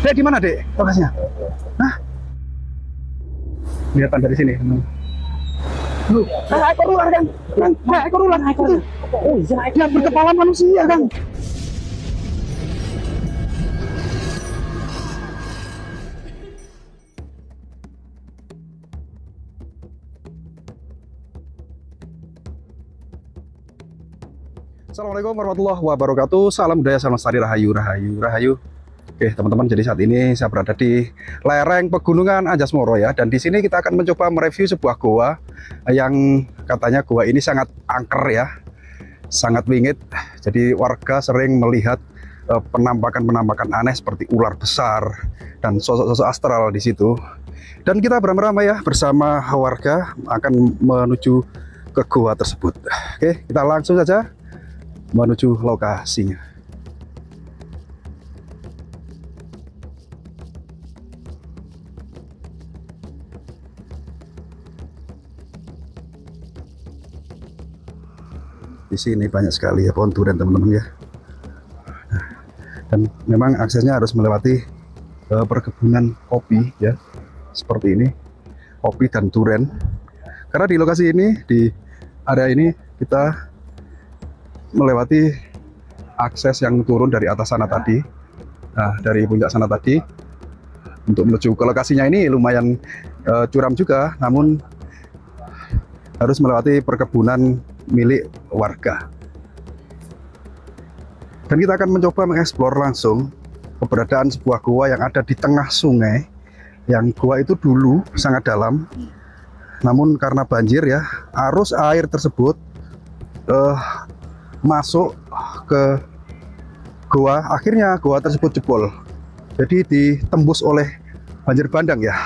Dek, di mana, Dek? Lokasinya? Hah? Kelihatan dari sini. Ekor ular, Kang. Ekor ular. Oh iya, yang berkepala manusia, Kang. Assalamualaikum warahmatullahi wabarakatuh. Salam budaya, salam lestari, rahayu, rahayu, rahayu. Oke, teman-teman, jadi saat ini saya berada di lereng Pegunungan Anjasmara ya. Dan di sini kita akan mencoba mereview sebuah goa yang katanya goa ini sangat angker ya, sangat wingit. Jadi warga sering melihat penampakan-penampakan aneh seperti ular besar dan sosok-sosok astral di situ. Dan kita beramai-ramai ya bersama warga akan menuju ke goa tersebut. Oke, kita langsung saja menuju lokasinya. Di sini banyak sekali ya pohon durian, teman-teman ya. Dan memang aksesnya harus melewati perkebunan kopi ya, seperti ini, kopi dan durian. Karena di lokasi ini, di area ini kita melewati akses yang turun dari atas sana tadi. Nah, dari puncak sana tadi untuk menuju ke lokasinya ini lumayan curam juga, namun harus melewati perkebunan milik warga. Dan kita akan mencoba mengeksplor langsung keberadaan sebuah goa yang ada di tengah sungai. Yang goa itu dulu sangat dalam, namun karena banjir ya, arus air tersebut masuk ke goa, akhirnya goa tersebut jebol. Jadi ditembus oleh banjir bandang ya.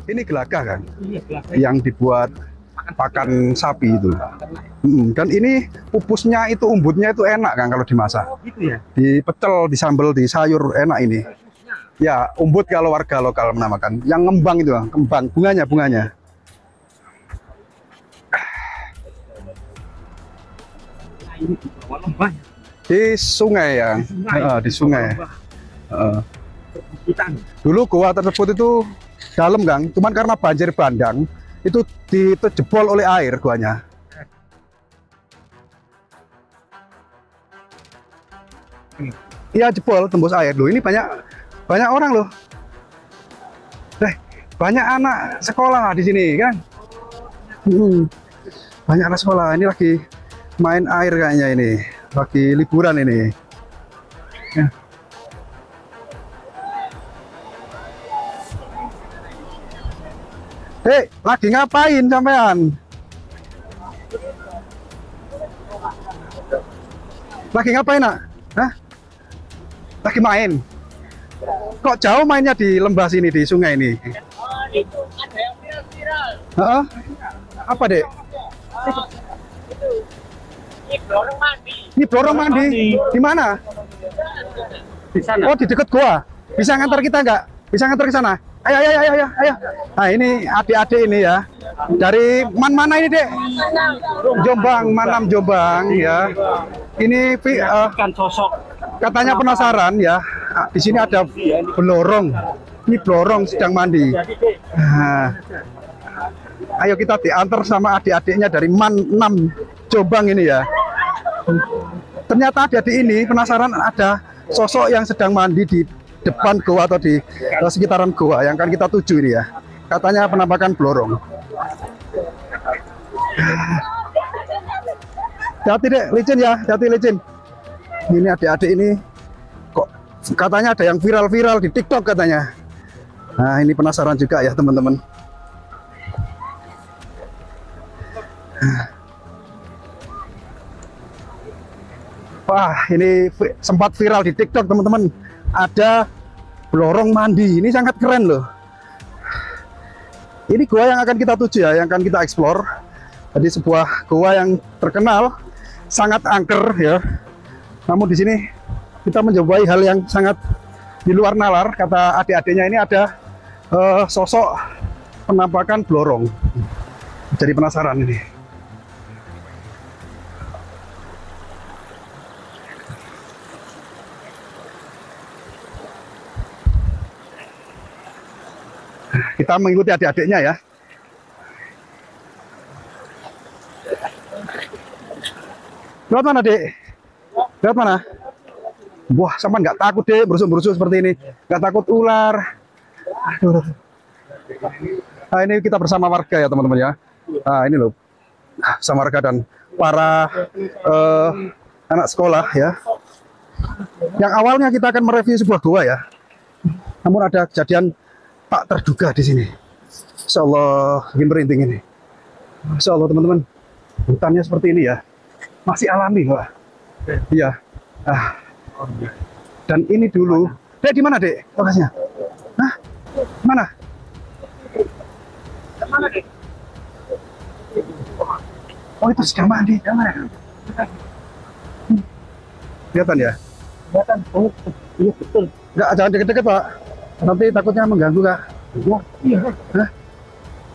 Ini gelagah kan? Iya, gelagah. Yang dibuat pakan sapi itu. Dan ini pupusnya itu, umbutnya itu enak kan kalau dimasak. Oh, gitu ya? Dipecel, disambel, di sayur, enak ini. Ya, umbut kalau warga lokal menamakan. Yang ngembang itu, kembang, bunganya. Di sungai ya, di sungai. Dulu goa tersebut itu dalam, Kang. Cuman karena banjir bandang, itu dijebol oleh air goanya. Iya, jebol, tembus air. Loh, ini banyak orang loh. Banyak anak sekolah di sini kan. Banyak anak sekolah. Ini lagi main air kayaknya ini. Lagi liburan ini. Ya. Hei, lagi ngapain sampean? Lagi ngapain, nak? Hah? Lagi main? Kok jauh mainnya di lembah sini, di sungai ini? Oh, itu ada yang viral-viral. Apa, Dek? Ini blorong mandi. Ini blorong mandi? Di mana? Di sana. Oh, di dekat goa. Bisa ngantar kita nggak? Bisa ngantar ke sana? Ayo. Nah, ini adik-adik ini ya. Dari mana ini, Dek? Jombang, Manam Jombang ya. Ini Kan sosok. katanya penasaran ya. Di sini ada blorong. Ini blorong sedang mandi. Nah, ayo kita diantar sama adik-adiknya dari Manam Jombang ini ya. Ternyata adik-adik ini penasaran ada sosok yang sedang mandi di depan goa atau di sekitaran goa yang akan kita tuju ini ya. Katanya penampakan blorong. Hati-hati, Dek, licin ya, hati licin. Ini adik-adik ini kok katanya ada yang viral-viral di TikTok katanya. Nah, ini penasaran juga ya, teman-teman. Wah, ini sempat viral di TikTok, teman-teman. Ada blorong mandi, ini sangat keren loh. Ini goa yang akan kita tuju ya, yang akan kita eksplor. Jadi sebuah goa yang terkenal, sangat angker ya. Namun di sini kita menjumpai hal yang sangat di luar nalar. Kata adik-adiknya ini ada sosok penampakan blorong. Jadi penasaran ini. Kita mengikuti adik-adiknya ya. Lewat mana, Dek? Lewat mana? Wah, sampai nggak takut, Dek, berusuk-berusuk seperti ini. Nggak takut ular. Aduh. Nah, ini kita bersama warga ya, teman-teman ya. Nah, ini loh. Sama warga dan para anak sekolah ya. Yang awalnya kita akan mereview sebuah gua ya. Namun ada kejadian tak terduga di sini. Insya Allah, bikin merinding ini. Insya Allah, teman-teman. Hutannya seperti ini ya. Masih alami, Pak. Iya. Dan ini dulu. Dek, di mana, Dek? Lokasinya? Hah? Mana? Mana, Dek? Oh, itu sedang mandi. Kelihatan ya? Kelihatan. Oh, iya betul. Enggak, jangan deket-deket, Pak. Nanti takutnya mengganggu, Kak. Wah, iya. Hah?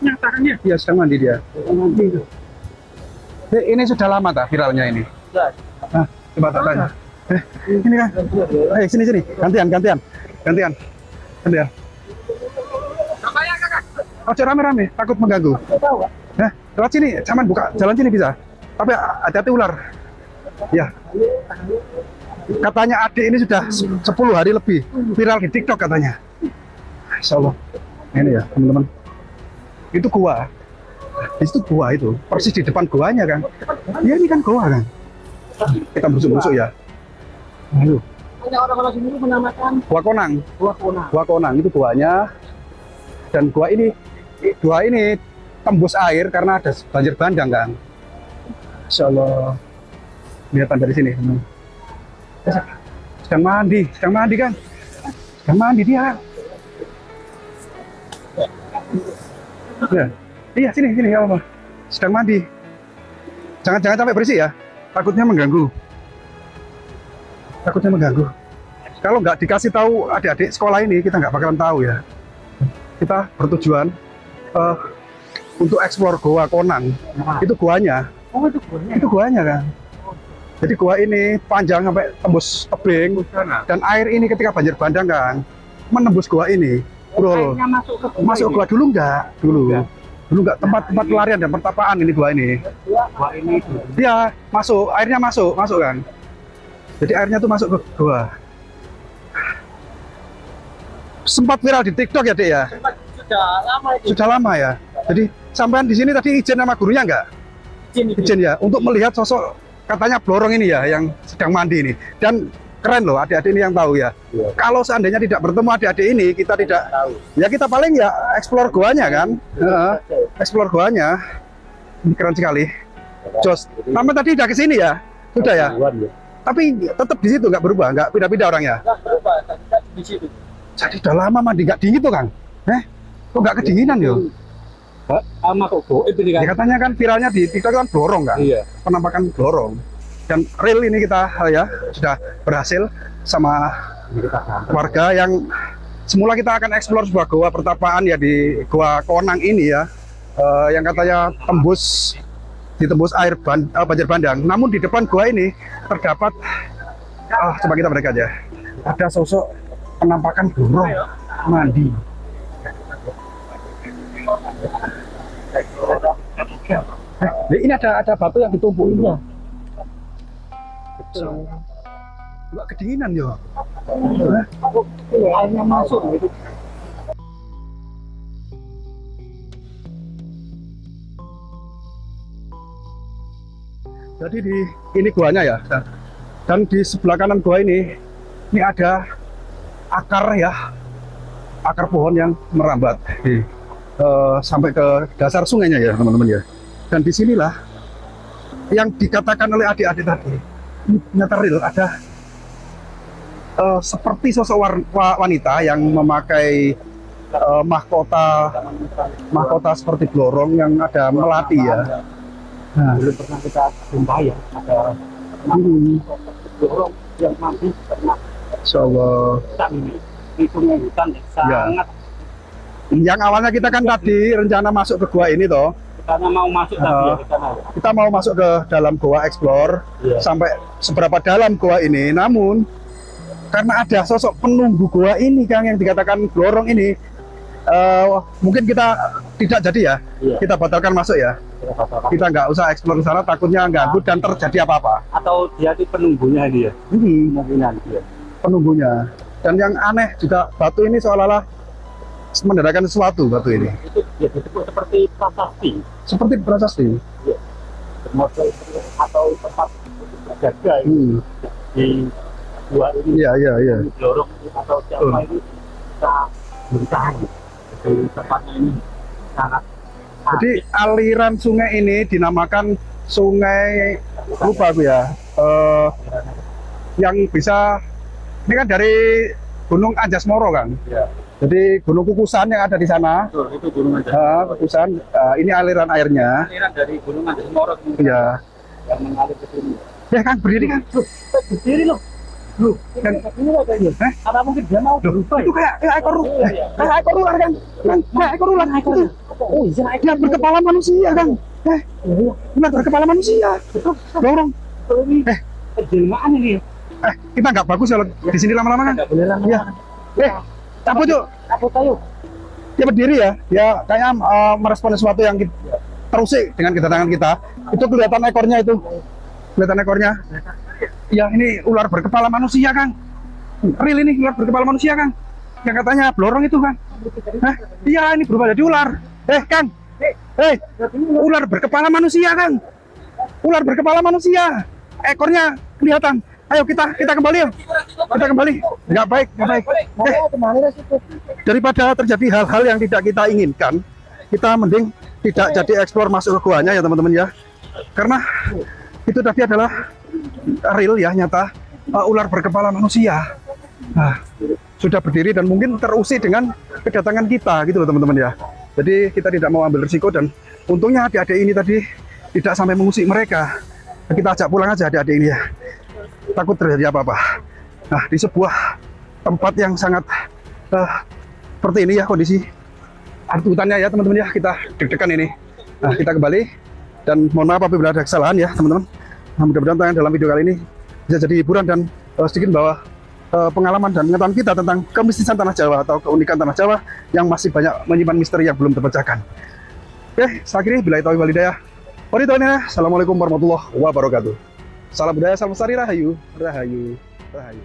Nyatakannya. Iya, sedang mandi dia. Mandi itu. Dek, ini sudah lama tak viralnya ini? Nah, coba tak tanya. Ini kan? Sini. Gantian. Namanya kakak. Oh, rame-rame, takut mengganggu. Lewat sini, cuman buka jalan sini bisa. Tapi hati-hati ular. Ya. Katanya adik ini sudah 10 hari lebih viral di TikTok katanya. Insya Allah. Ini ya, teman-teman. Itu gua. Di situ gua itu, persis di depan guanya kan. Ya ini kan gua kan. Kita berusuk-berusuk ya. Aduh. Ada orang-orang sini menamakan Gua Konang. Gua Konang itu guanya. Dan gua ini tembus air karena ada banjir bandang kan. Insya Allah. Kelihatan dari sini. Sedang mandi kan. Sedang mandi dia. Ya. Iya, sini ya apa? Sedang mandi. Jangan sampai bersih ya. Takutnya mengganggu. Kalau nggak dikasih tahu adik-adik sekolah ini, kita nggak bakalan tahu ya. Kita bertujuan untuk eksplor Goa Konang. Itu guanya. Oh, itu guanya. Itu guanya kan. Jadi gua ini panjang sampai tembus tebing dan air ini ketika banjir bandang kan menembus gua ini. Bro, Airnya masuk gua dulu enggak? Dulu enggak tempat pelarian dan pertapaan ini gua ini. Gua ini. Iya, airnya masuk kan. Jadi airnya tuh masuk ke gua. Sempat viral di TikTok ya, Dek ya? Sudah lama itu. Sudah lama ya. Jadi sampean di sini tadi izin sama gurunya enggak? Izin ya untuk melihat sosok katanya blorong ini ya yang sedang mandi ini. Dan keren loh adik-adik ini yang tahu ya. Kalau seandainya tidak bertemu adik-adik ini, kita tidak tahu. Ya kita paling ya eksplor goanya kan. Eksplor goanya. Ini keren sekali. Jos, Mama tadi udah ke sini ya? Sudah ya? Tapi tetap di situ nggak berubah, nggak pindah-pindah orangnya. Nggak berubah, tadi di situ. Jadi udah lama mandi nggak dingin tuh Kang? Kok nggak kedinginan yo? Sama kok goib ini kan. Ya, katanya kan viralnya di TikTok kan blorong kan? Iya. Penampakan blorong. Dan real ini kita ya sudah berhasil sama warga yang semula kita akan eksplor sebuah goa pertapaan ya di Goa Konang ini ya. Yang katanya ditembus air banjir bandang. Namun di depan gua ini terdapat coba kita balik aja. Ada sosok penampakan burung mandi. Ini ada batu yang ditumpuk ini ya. Enggak kedinginan yo. Airnya masuk gitu. Jadi ini guanya ya, dan di sebelah kanan gua ini ada akar pohon yang merambat sampai ke dasar sungainya ya teman-teman ya. Dan disinilah yang dikatakan oleh adik-adik tadi, nyata real ada seperti sosok wanita yang memakai mahkota seperti blorong yang ada melati ya. Nah, Belum pernah kita jumpa ya, ada dorong yang mampu pernah insyaallah. Di sungai hutan ya, sangat. Yang awalnya kita kan tadi rencana masuk ke gua ini toh. Karena mau masuk tapi ya ke sana. Kita mau masuk ke dalam gua explore sampai seberapa dalam gua ini. Namun karena ada sosok penunggu gua ini Kang yang dikatakan blorong ini, mungkin kita tidak jadi ya, Iya. kita batalkan masuk ya. Kita nggak usah eksplor ke sana, takutnya ganggu dan terjadi apa-apa. Atau dia itu penunggunya dia, kemungkinan dia. Penunggunya. Dan yang aneh juga batu ini seolah-olah menandakan sesuatu batu ini. Itu dia disebut seperti prasasti. Seperti prasasti. Model atau tempat berjaga di gua ini. Iya, iya, iya. Lorong atau siapa ini bisa bertahan. Jadi tempatnya ini sangat. Jadi aliran sungai ini dinamakan sungai, lupa aku ya, yang bisa, ini kan dari Gunung Anjas-Moro kan. Ya. Jadi Gunung Kukusan yang ada di sana. Betul, itu Gunung Anjas. Kukusan, ini aliran airnya. Aliran dari Gunung Anjas-Moro Iya. yang mengalir ke sini. Ya kan berdiri kan. Berdiri loh. Loh, kan ini loh kayaknya. Apa mungkin dia mau berubah? Itu kayak ekor kayak ekor ular kan. Kayak ekor ular. Oh iya, Yang berkepala manusia kan. Ular berkepala manusia. Dorong. ini penjelmaan ini. Kita nggak bagus kalau di sini lama-lama kan. Enggak boleh lama. Iya. Cabut yuk. Cabut ayo. Dia berdiri ya. Ya kayaknya merespon sesuatu yang terusik dengan kedatangan kita. Itu kelihatan ekornya itu. Kelihatan ekornya. Ya ini ular berkepala manusia kan. Real ini ular berkepala manusia kan. Yang katanya blorong itu kan. Iya ini berubah jadi ular. Kang. Ular berkepala manusia kan. Ular berkepala manusia. Ekornya kelihatan. Ayo kita kembali yuk. Kita kembali. Nggak baik, nggak baik. Daripada terjadi hal-hal yang tidak kita inginkan, kita mending tidak jadi eksplor masuk ke guanya ya teman-teman ya. Karena itu tadi adalah real ya, nyata, ular berkepala manusia. Nah, sudah berdiri dan mungkin terusik dengan kedatangan kita gitu loh teman-teman ya. Jadi kita tidak mau ambil risiko dan untungnya adik-adik ini tadi tidak sampai mengusik mereka. Kita ajak pulang aja adik-adik ini ya. Takut terjadi apa-apa. Nah, di sebuah tempat yang sangat seperti ini ya kondisi hutannya ya teman-teman ya, kita deg-degan ini. Nah, kita kembali dan mohon maaf apabila ada kesalahan ya teman-teman. Nah, mudah-mudahan dalam video kali ini bisa jadi hiburan dan sedikit bahwa pengalaman dan pengetahuan kita tentang kemistisan tanah Jawa atau keunikan tanah Jawa yang masih banyak menyimpan misteri yang belum terpecahkan. Oke, saya akhiri billahi taufiq wal hidayah. Assalamualaikum warahmatullahi wabarakatuh. Salam budaya, salam lestari, rahayu, rahayu, rahayu.